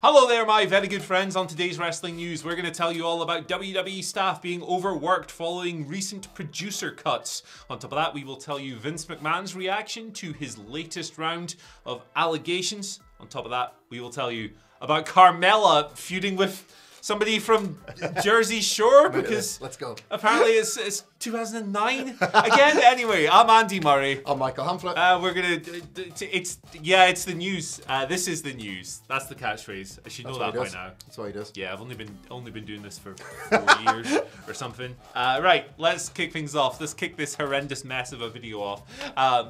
Hello there, my very good friends. On today's wrestling news, we're going to tell you all about WWE staff being overworked following recent producer cuts. On top of that, we will tell you Vince McMahon's reaction to his latest round of allegations. On top of that, we will tell you about Carmella feuding with somebody from Jersey Shore because let's go. Apparently it's 2009 again. Anyway, I'm Andy Murray. I'm Michael Hamflet. We're gonna. It's the news. This is the news. That's the catchphrase. I should know that by now. That's what he does. Yeah, I've only been doing this for 4 years or something. Right, let's kick things off. Let's kick this horrendous mess of a video off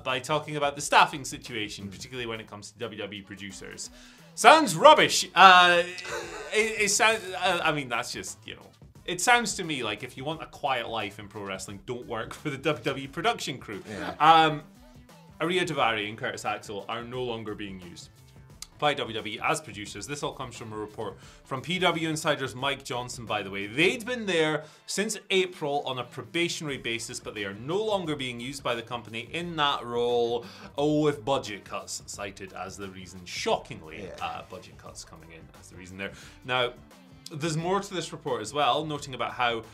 by talking about the staffing situation, particularly when it comes to WWE producers. Sounds rubbish. It sounds. I mean, that's just, you know. It sounds to me like if you want a quiet life in pro wrestling, don't work for the WWE production crew. Yeah. Aria Daivari and Curtis Axel are no longer being used by WWE as producers. This all comes from a report from PW Insider's Mike Johnson, by the way. They'd been there since April on a probationary basis, but they are no longer being used by the company in that role. Oh, with budget cuts cited as the reason. Shockingly, budget cuts coming in as the reason there. Now, there's more to this report as well, noting about how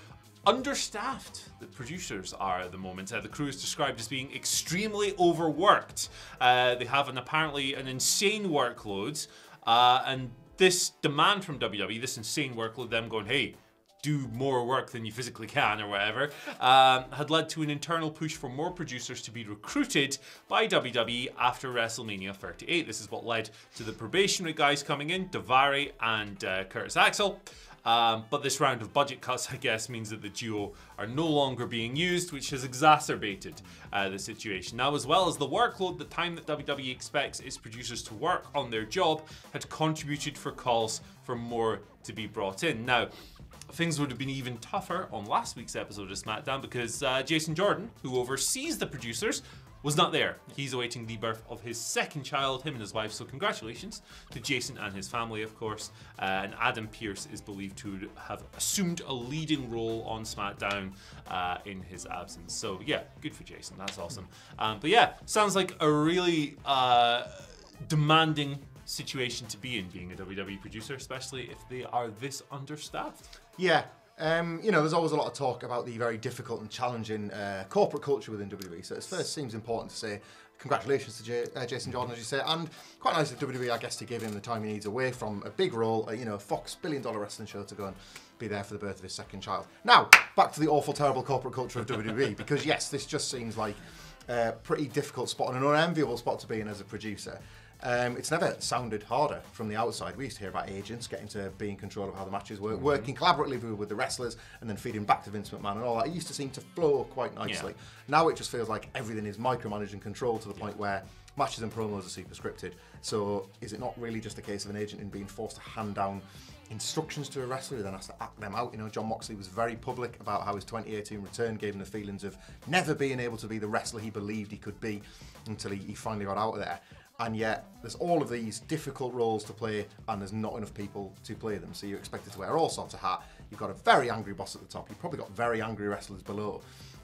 understaffed the producers are at the moment. The crew is described as being extremely overworked. They have apparently an insane workload, and this demand from WWE, this insane workload, them going, hey, do more work than you physically can or whatever, had led to an internal push for more producers to be recruited by WWE after WrestleMania 38. This is what led to the probationary guys coming in, Daivari and Curtis Axel. But this round of budget cuts, I guess, means that the duo are no longer being used, which has exacerbated the situation. Now, as well as the workload, the time that WWE expects its producers to work on their job had contributed for calls for more to be brought in. Now, things would have been even tougher on last week's episode of SmackDown because Jason Jordan, who oversees the producers, was not there. He's awaiting the birth of his second child, him and his wife, so congratulations to Jason and his family, of course. And Adam Pearce is believed to have assumed a leading role on SmackDown in his absence. So yeah, good for Jason, that's awesome. But yeah, sounds like a really demanding situation to be in, being a WWE producer, especially if they are this understaffed. Yeah. You know, there's always a lot of talk about the very difficult and challenging corporate culture within WWE. So it first seems important to say congratulations to Jason Jordan, as you say, and quite nice of WWE, I guess, to give him the time he needs away from a big role, you know, a Fox billion-dollar wrestling show, to go and be there for the birth of his second child. Now, back to the awful, terrible corporate culture of WWE, because yes, this just seems like a pretty difficult spot and an unenviable spot to be in as a producer. It's never sounded harder from the outside. We used to hear about agents getting to be in control of how the matches work, working collaboratively with the wrestlers, and then feeding back to Vince McMahon and all that. It used to seem to flow quite nicely. Yeah. Now it just feels like everything is micromanaged and controlled to the point where matches and promos are super scripted. So is it not really just a case of an agent being forced to hand down instructions to a wrestler who then has to act them out? You know, John Moxley was very public about how his 2018 return gave him the feelings of never being able to be the wrestler he believed he could be until he finally got out of there. And yet, there's all of these difficult roles to play, and there's not enough people to play them. So you're expected to wear all sorts of hat. You've got a very angry boss at the top. You've probably got very angry wrestlers below.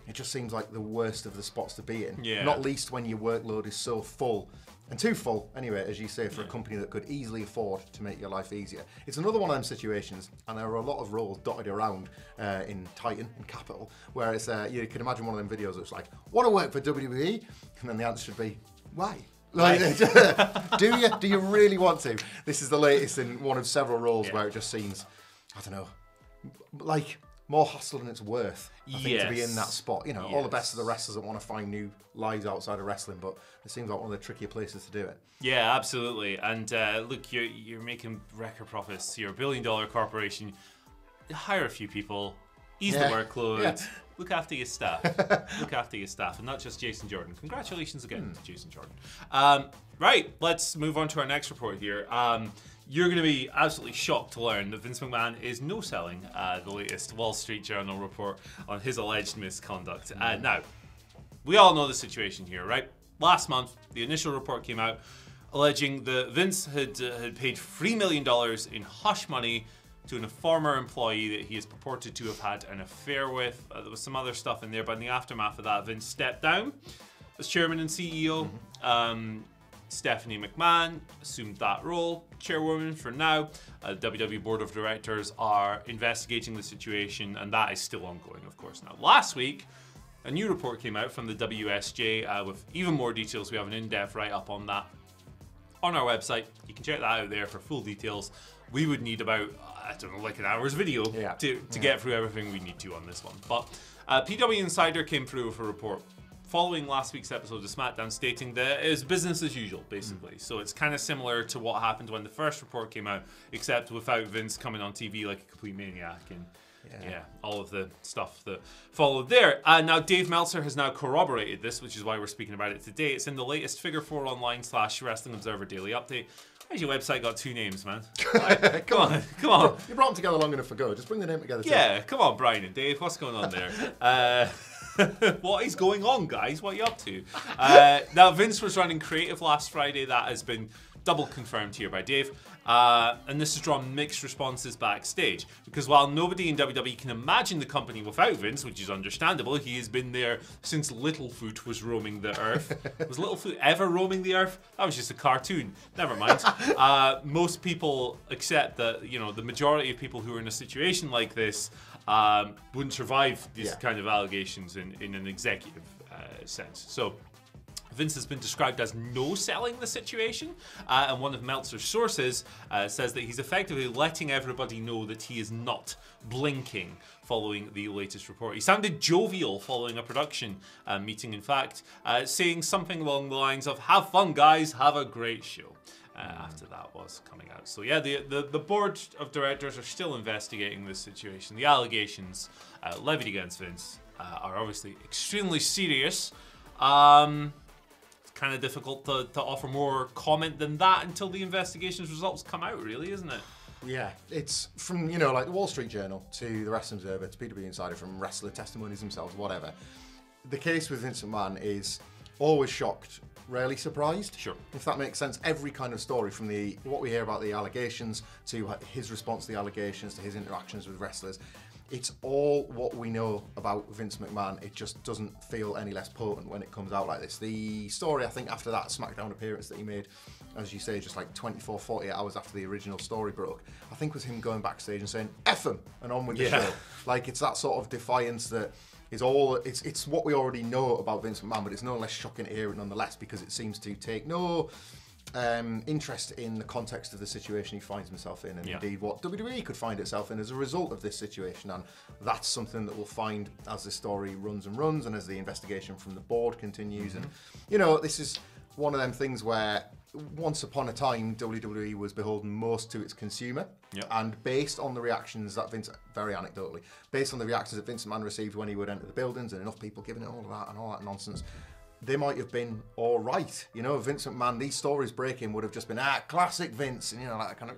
It just seems like the worst of the spots to be in. Yeah. Not least when your workload is so full, and too full, anyway, as you say, for a company that could easily afford to make your life easier. It's another one of them situations, and there are a lot of roles dotted around in Titan and Capital, where it's, you can imagine one of them videos that's like, want to work for WWE? And then the answer should be, why? Like, do you really want to? This is the latest in one of several roles where it just seems, I don't know, like more hustle than it's worth, I think, to be in that spot. You know, all the best of the wrestlers that want to find new lives outside of wrestling, but it seems like one of the trickier places to do it. Yeah, absolutely. And look, you're making record profits. You're a billion-dollar corporation. Hire a few people, ease the workload. Look after your staff. Look after your staff, and not just Jason Jordan. Congratulations again to Jason Jordan. Right, let's move on to our next report here. You're going to be absolutely shocked to learn that Vince McMahon is no-selling the latest Wall Street Journal report on his alleged misconduct. Now, we all know the situation here, right? Last month, the initial report came out alleging that Vince had paid $3 million in hush money to a former employee that he is purported to have had an affair with. There was some other stuff in there, but in the aftermath of that, Vince stepped down as chairman and CEO. Stephanie McMahon assumed that role, chairwoman for now. The WWE Board of Directors are investigating the situation, and that is still ongoing, of course. Now, last week, a new report came out from the WSJ with even more details. We have an in-depth write-up on that on our website. You can check that out there for full details. We would need about, I don't know, like an hour's video to get through everything we need to on this one. But PW Insider came through with a report following last week's episode of SmackDown, stating that it is business as usual, basically. So it's kind of similar to what happened when the first report came out, except without Vince coming on TV like a complete maniac and all of the stuff that followed there. Now, Dave Meltzer has now corroborated this, which is why we're speaking about it today. It's in the latest Figure 4 Online / Wrestling Observer Daily Update. Why's your website got two names, man? Come on. You brought them together long enough for go. Just bring the name together. Yeah, come on, Brian and Dave. What's going on there? What is going on, guys? What are you up to? Now, Vince was running creative last Friday. That has been double confirmed here by Dave. And this has drawn mixed responses backstage. Because while nobody in WWE can imagine the company without Vince, which is understandable, he has been there since Littlefoot was roaming the earth. Was Littlefoot ever roaming the earth? That was just a cartoon. Never mind. Most people accept that, you know, the majority of people who are in a situation like this wouldn't survive these kind of allegations in an executive sense. So Vince has been described as no-selling the situation, and one of Meltzer's sources says that he's effectively letting everybody know that he is not blinking following the latest report. He sounded jovial following a production meeting, in fact, saying something along the lines of, "Have fun, guys, have a great show." After that was coming out. So yeah, the board of directors are still investigating this situation. The allegations levied against Vince are obviously extremely serious. It's kind of difficult to offer more comment than that until the investigation's results come out, really, isn't it? Yeah, it's from, you know, like the Wall Street Journal to the Wrestling Observer to PW Insider, from wrestler testimonies themselves, whatever. The case with Vince McMahon is always shocked, rarely surprised. Sure. If that makes sense. Every kind of story, from what we hear about the allegations to his response to the allegations to his interactions with wrestlers, it's all what we know about Vince McMahon. It just doesn't feel any less potent when it comes out like this. The story, I think, after that SmackDown appearance that he made, as you say, just like 24, 48 hours after the original story broke, I think was him going backstage and saying, "F him," and on with the show. Like, it's that sort of defiance that is all, it's what we already know about Vince McMahon, but it's no less shocking to hear it nonetheless, because it seems to take no interest in the context of the situation he finds himself in, and indeed what WWE could find itself in as a result of this situation. And that's something that we'll find as the story runs and as the investigation from the board continues. And, you know, this is one of them things where once upon a time WWE was beholden most to its consumer, and based on the reactions that Vince, very anecdotally, based on the reactions that Vince McMahon received when he would enter the buildings, and enough people giving it all of that and all that nonsense, they might have been all right. You know, Vince McMahon, these stories breaking would have just been, classic Vince, and, you know, like kind of,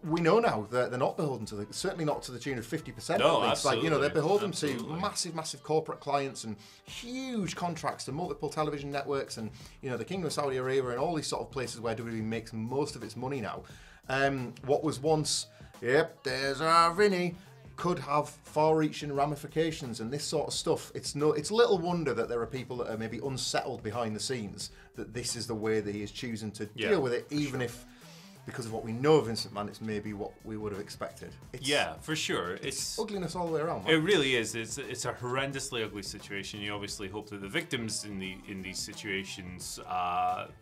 We know now that they're not beholden to certainly not to the tune of 50%. No, it's absolutely. like, you know, they're beholden to massive corporate clients and huge contracts to multiple television networks, and, you know, the Kingdom of Saudi Arabia and all these sort of places where WWE makes most of its money now. What was once, there's our Vinny, could have far-reaching ramifications, and this sort of stuff. It's little wonder that there are people that are maybe unsettled behind the scenes that this is the way that he is choosing to deal with it, even if, because of what we know of Vince McMahon, it's maybe what we would have expected. For sure. It's ugliness all the way around. Man. It really is. It's a horrendously ugly situation. You obviously hope that the victims in these situations,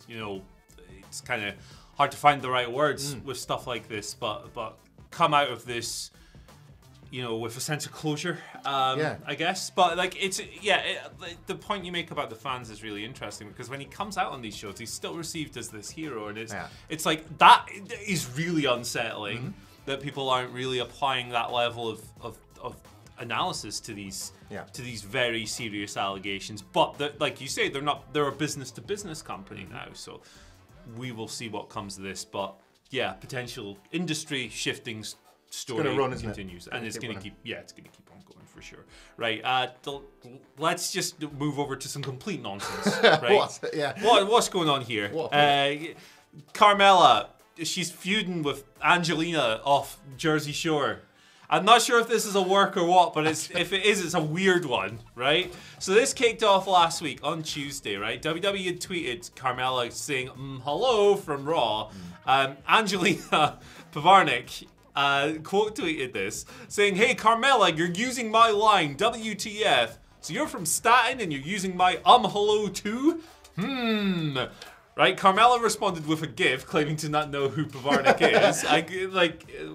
you know, it's kind of hard to find the right words with stuff like this, but come out of this, you know, with a sense of closure, I guess. But like, the point you make about the fans is really interesting, because when he comes out on these shows, he's still received as this hero, and it's like, that is really unsettling that people aren't really applying that level of analysis to these very serious allegations. But like you say, they're a business to business company now, so we will see what comes of this. But yeah, potential industry shifting story continues, and it's going to keep on going for sure. Right, let's just move over to some complete nonsense. Right, what's going on here? Carmella, she's feuding with Angelina off Jersey Shore, I'm not sure if this is a work or what, but if it is, it's a weird one, right? So this kicked off last week on Tuesday, right? WWE had tweeted Carmella saying, hello from Raw. Angelina Pavarnik quote tweeted this, saying, hey, Carmella, you're using my line, WTF. So you're from Staten and you're using my hello too? Right, Carmella responded with a GIF claiming to not know who Pavarnik is,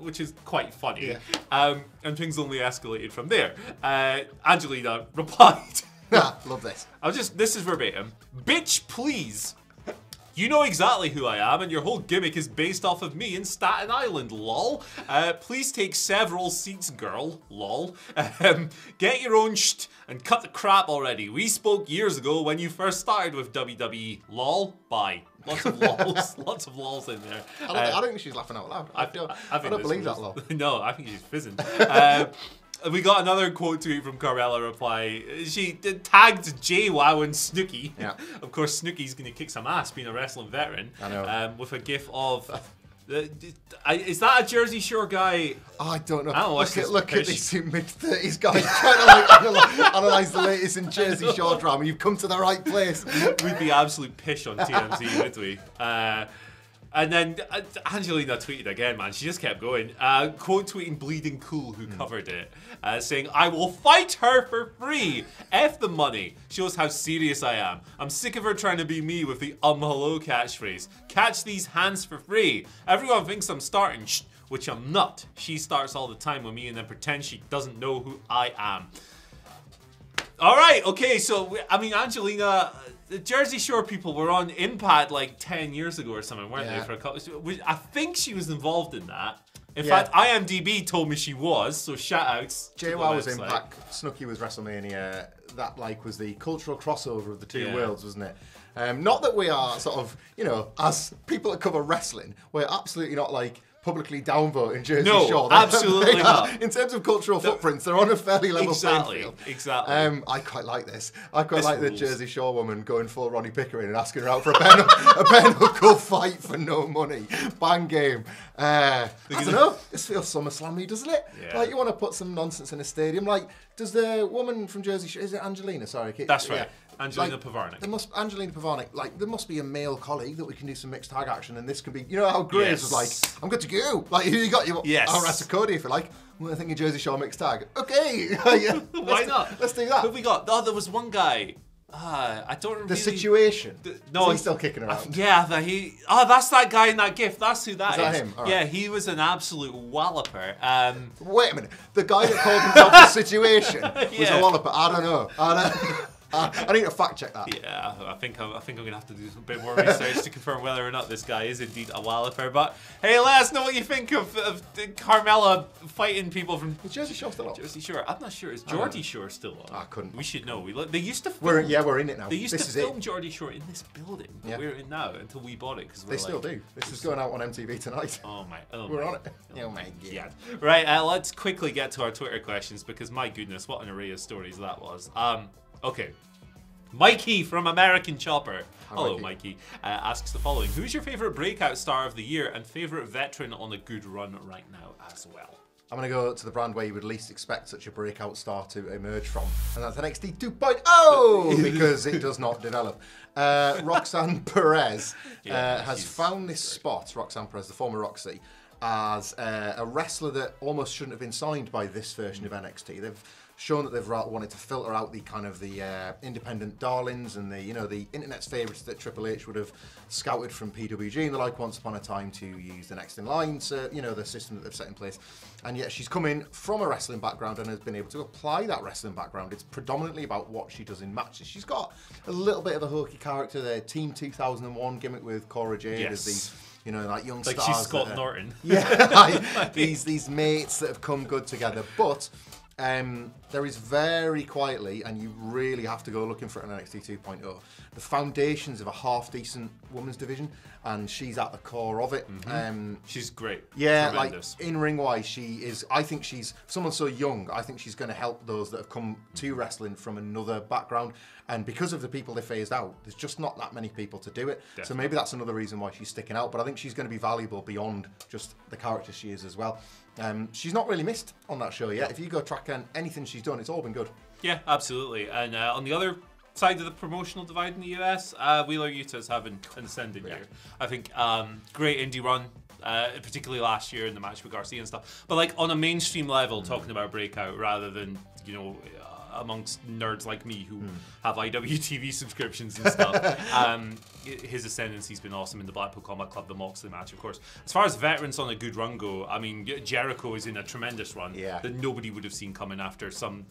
which is quite funny. Yeah. And things only escalated from there. Angelina replied. Love this. This is verbatim. Bitch, please. You know exactly who I am, and your whole gimmick is based off of me in Staten Island, lol. Please take several seats, girl, lol. Get your own and cut the crap already. We spoke years ago when you first started with WWE, lol. Bye. Lots of lols, lots of lols in there. I don't think she's laughing out loud. I don't believe that lol. No, I think she's fizzing. We got another quote tweet from Carmella reply. She tagged JWoww and Snooki. Yeah. Of course, Snooki's going to kick some ass being a wrestling veteran. I know. With a gif of... is that a Jersey Shore guy? Oh, I don't know. Look at this mid-30s guy trying to analyse the latest in Jersey Shore drama. You've come to the right place. We'd be absolute pish on TMZ, would we? And then Angelina tweeted again, man. She just kept going. Quote tweeting Bleeding Cool, who covered it, saying, I will fight her for free. F the money. Shows how serious I am. I'm sick of her trying to be me with the hello catchphrase. Catch these hands for free. Everyone thinks I'm starting, which I'm not. She starts all the time with me and then pretends she doesn't know who I am. All right, okay, so, Angelina... The Jersey Shore people were on Impact like 10 years ago or something, weren't they? For a couple. I think she was involved in that. In fact, IMDb told me she was, so shout outs. JWoww was Impact, Snooki was WrestleMania. That was the cultural crossover of the two worlds, wasn't it? Not that we are sort of, as people that cover wrestling, we're absolutely not publicly downvoting Jersey Shore. No, absolutely not. In terms of cultural footprints, they're on a fairly level playing field. Exactly. I quite like this. I quite like the Jersey Shore woman going full Ronnie Pickering and asking her out for a bare knuckle fight for no money. Bang game. I don't know. This feels SummerSlam-y, doesn't it? Yeah. You want to put some nonsense in a stadium. Does the woman from Jersey Shore, is it Angelina? Sorry. That's right. Angelina Pavarnik. Angelina Pavarnik, there must be a male colleague that we can do some mixed tag action, and this can be, how Graves was I'm good to go. Who you got? I'll wrestle Cody if you like. Well, I think in Jersey Shore mixed tag. Okay. Why not? Let's do that. Who have we got? Oh, there was one guy. I don't remember. The Situation. No, he's still kicking around. That's that guy in that GIF. That's who that is. That him? Right. Yeah, he was an absolute walloper. Wait a minute. The guy that called himself The Situation was a walloper. I don't know. I need to fact check that. Yeah, I think I'm gonna have to do a bit more research to confirm whether or not this guy is indeed a walloper. But hey, let us know what you think of Carmella fighting people from Jersey Shore still on. Jersey Shore. I'm not sure. Is Geordie Shore still on? I couldn't. We should know. They used to. We're in it now. They used to film Geordie Shore in this building. That we're in now until we bought it because they still do. This is going out on MTV tonight. We're on it. Oh my god. Right. Let's quickly get to our Twitter questions because my goodness, what an array of stories that was. Okay. Mikey from American Chopper. Hello, Mikey. Asks the following. Who's your favourite breakout star of the year and favourite veteran on a good run right now as well? I'm going to go to the brand where you would least expect such a breakout star to emerge from. And that's NXT 2.0 because it does not develop. Roxanne Perez has found this spot, Roxanne Perez, the former Roxy, as a wrestler that almost shouldn't have been signed by this version of NXT. They've shown that they've wanted to filter out the kind of the independent darlings and the internet's favourites that Triple H would have scouted from PWG and the like once upon a time to use the next in line, so the system that they've set in place. And yet she's come in from a wrestling background and has been able to apply that wrestling background. It's predominantly about what she does in matches. She's got a little bit of a hokey character there. Team 2001 gimmick with Cora Jade as the young stars. Like she's Scott Norton. Yeah, these mates that have come good together, but. There is very quietly, and you really have to go looking for it on NXT 2.0, the foundations of a half-decent women's division, and she's at the core of it. She's great. Yeah, tremendous. In-ring-wise, I think she's, someone so young, I think she's going to help those that have come to wrestling from another background. And because of the people they phased out, there's just not that many people to do it. Definitely. So maybe that's another reason why she's sticking out. But I think she's going to be valuable beyond just the character she is as well. She's not really missed on that show yet. If you go track anything she's done, it's all been good. Yeah, absolutely. And on the other side of the promotional divide in the US, Wheeler Yuta's having an ascendant year. I think great indie run. Particularly last year in the match with Garcia and stuff, but like on a mainstream level, talking about Breakout rather than amongst nerds like me who have IWTV subscriptions and stuff. His ascendancy's been awesome in the Blackpool Combat Club, the Moxley match, of course. As far as veterans on a good run go, I mean, Jericho is in a tremendous run that nobody would have seen coming after some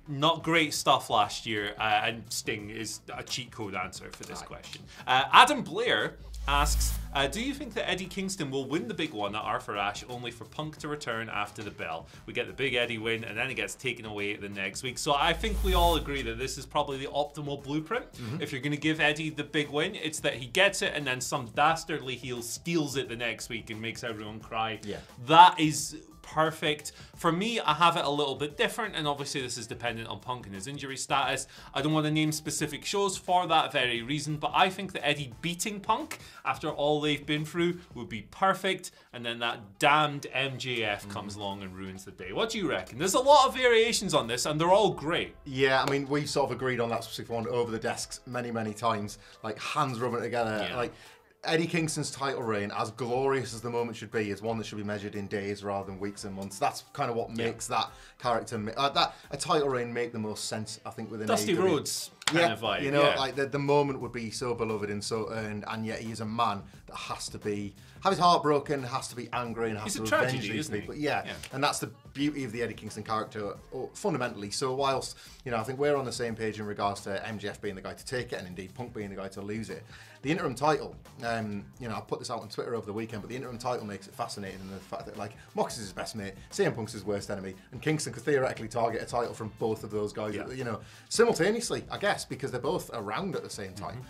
not great stuff last year, and Sting is a cheat code answer for this question. Adam Blair asks, do you think that Eddie Kingston will win the big one at Arthur Ashe only for Punk to return after the bell? We get the big Eddie win and then it gets taken away the next week. So I think we all agree that this is probably the optimal blueprint. If you're going to give Eddie the big win, it's that he gets it and then some dastardly heel steals it the next week and makes everyone cry. That is perfect. For me, I have it a little bit different, and obviously this is dependent on Punk and his injury status. I don't want to name specific shows for that very reason, but I think that Eddie beating Punk after all they've been through would be perfect, and then that damned MJF comes along and ruins the day. What do you reckon? There's a lot of variations on this, and they're all great. Yeah, I mean, we sort of agreed on that specific one over the desks many, many times, like hands rubbing together. Like Eddie Kingston's title reign, as glorious as the moment should be, is one that should be measured in days rather than weeks and months. That's kind of what makes that character, that a title reign make the most sense, I think, within Dusty AEW. Rhodes kind of vibe. You know, like the moment would be so beloved and so earned, and yet he is a man that has to have his heart broken, has to be angry, and has to revenge these people. And that's the beauty of the Eddie Kingston character, fundamentally. So whilst, I think we're on the same page in regards to MJF being the guy to take it, and indeed Punk being the guy to lose it, the interim title, I put this out on Twitter over the weekend, but the interim title makes it fascinating in the fact that, like, Mox is his best mate, CM Punk's his worst enemy, and Kingston could theoretically target a title from both of those guys, simultaneously, I guess, because they're both around at the same time.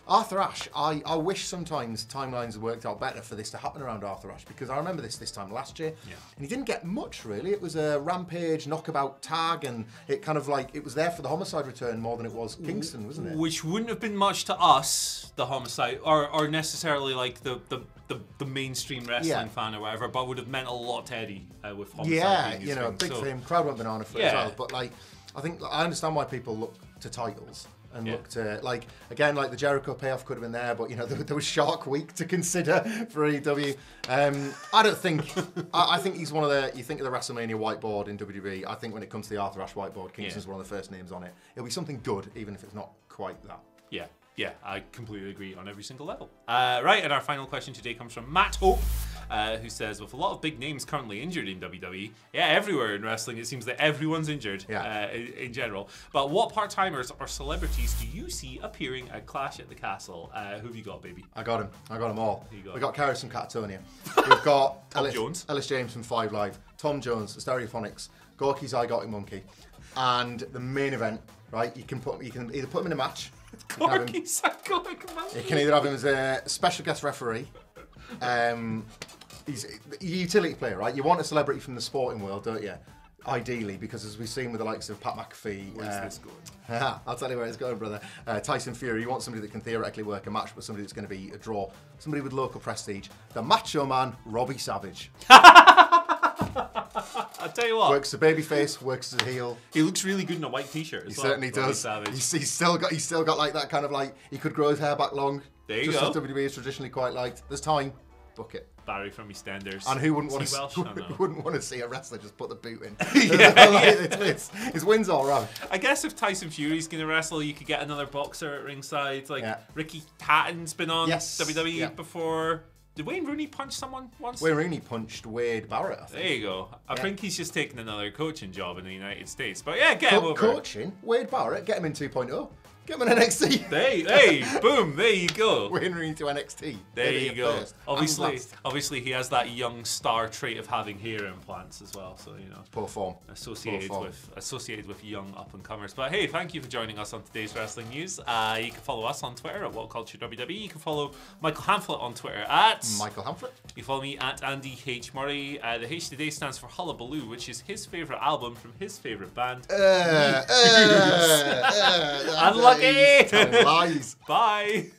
Arthur Ashe, I wish sometimes timelines had worked out better for this to happen around Arthur Ashe, because I remember this time last year, and he didn't get much, really. It was a Rampage knockabout tag, and it kind of like, it was there for the Homicide return more than it was Kingston, wasn't it? Which wouldn't have been much to us, the Homicide, or necessarily like the mainstream wrestling fan or whatever, but would have meant a lot to Eddie with Homicide being his thing. Big for him, crowd went banana for it as well, but like, I think, I understand why people look to titles. And look to, like, again, like the Jericho payoff could have been there, but, there was Shark Week to consider for AEW. I don't think, I think he's one of the, you think of the WrestleMania whiteboard in WWE, I think when it comes to the Arthur Ashe whiteboard, Kingston's one of the first names on it. It'll be something good, even if it's not quite that. Yeah, I completely agree on every single level. Right, and our final question today comes from Matt Hope, who says, with a lot of big names currently injured in WWE, everywhere in wrestling it seems that everyone's injured in general, but what part-timers or celebrities do you see appearing at Clash at the Castle? Who have you got, baby? I got them all. We got Karis from Catatonia. We've got Ellis James from 5 Live, Tom Jones, the Stereophonics, Gorky's Zygotic Monkey, and the main event, right? You can either put him in a match. Gorky's Zygotic Monkey. You can either have him as a special guest referee. He's a utility player, right? You want a celebrity from the sporting world, don't you? Ideally, because as we've seen with the likes of Pat McAfee, where's this going? I'll tell you where it's going, brother. Tyson Fury, you want somebody that can theoretically work a match, but somebody that's going to be a draw, somebody with local prestige. The Macho Man, Robbie Savage. I'll tell you what. Works as a babyface, works as a heel. He looks really good in a white t-shirt as well. He certainly does. He's still got like that kind of like, he could grow his hair back long. There you go. Just as WWE is traditionally quite liked. There's time. Book it. Barry from EastEnders. And who wouldn't want to see a wrestler just put the boot in? His win's all right. I guess if Tyson Fury's going to wrestle, you could get another boxer at ringside. Like Ricky Hatton's been on WWE before. Did Wayne Rooney punch someone once? Wayne Rooney punched Wade Barrett, I think. There you go. I think he's just taking another coaching job in the United States. But get him over. Coaching? Wade Barrett? Get him in 2.0. Get him in NXT. Hey, boom, there you go. Wayne Rooney to NXT. There you go. Obviously, he has that young star trait of having hair implants as well. So poor form. Associated with young up and comers. But hey, thank you for joining us on today's wrestling news. You can follow us on Twitter at WhatCulture WWE. You can follow Michael Hamflett on Twitter at Michael Hamflett. You You follow me at Andy H. Murray. The H today stands for Hullabaloo, which is his favourite album from his favourite band. Unlucky! Bye!